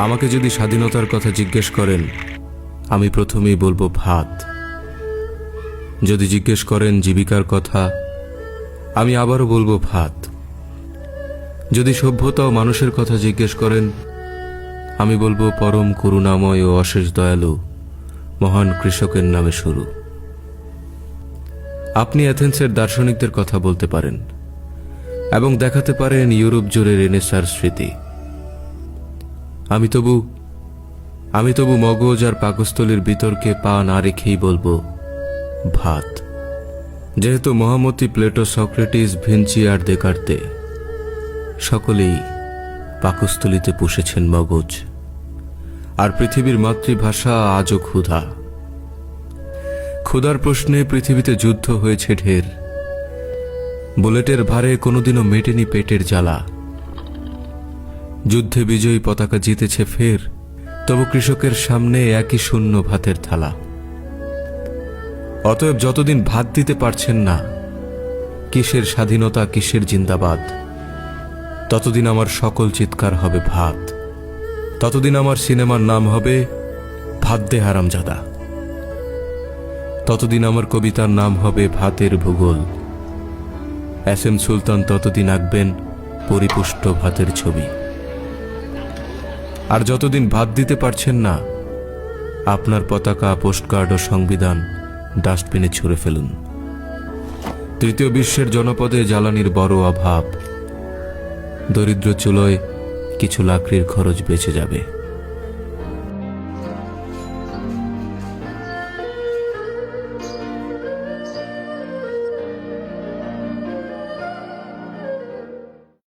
আমাকে যদি স্বাধীনতার কথা জিজ্ঞেস করেন, আমি প্রথমেই বলবো ভাত। যদি জিজ্ঞেস করেন জীবিকার কথা, আমি আবারও বলবো ভাত। যদি সভ্যতা ও মানুষের কথা জিজ্ঞেস করেন, আমি বলবো পরম করুণাময় ও অশেষ দয়ালু মহান কৃষকের নামে শুরু। আপনি অ্যাথেন্সের দার্শনিকদের কথা বলতে পারেন এবং দেখাতে পারেন ইউরোপ জুড়ে রেনেসাঁর স্মৃতি। আমি তবু মগজ আর পাকস্থলীর বিতর্কে পা না রেখেই বলবো ভাত। যেহেতু মহামতি, প্লেটো, সক্রেটিস, ভিঞ্চি আর দেকার্তে সকলেই পাকস্থলীতে পুষেছেন মগজ, আর পৃথিবীর মাতৃভাষা আজও ক্ষুধা। ক্ষুধার প্রশ্নে পৃথিবীতে যুদ্ধ হয়েছে ঢের। বুলেটের ভারে কোনোদিনও মেটেনি পেটের জ্বালা। যুদ্ধে বিজয়ী পতাকা জিতেছে ফের, তবু কৃষকের সামনে একই শূন্য ভাতের থালা। অতএব যতদিন ভাত দিতে পারছেন না, কিসের স্বাধীনতা, কিসের জিন্দাবাদ, ততদিন আমার সকল চিৎকার হবে ভাত। ততদিন আমার সিনেমার নাম হবে ভাত দে হারামজাদা। ততদিন আমার কবিতার নাম হবে ভাতের ভূগোল। এসএম সুলতান ততদিন আঁকবেন পরিপুষ্ট ভাতের ছবি। আর যতদিন ভাত দিতে পারছেন না, আপনার পতাকা, পোস্টকার্ড ও সংবিধান ডাস্টবিনে ছুঁড়ে ফেলুন। তৃতীয় বিশ্বের জনপদে জ্বালানির বড় অভাব। দরিদ্র চুলোয় কিছু লাকড়ির খরচ বেঁচে যাবে।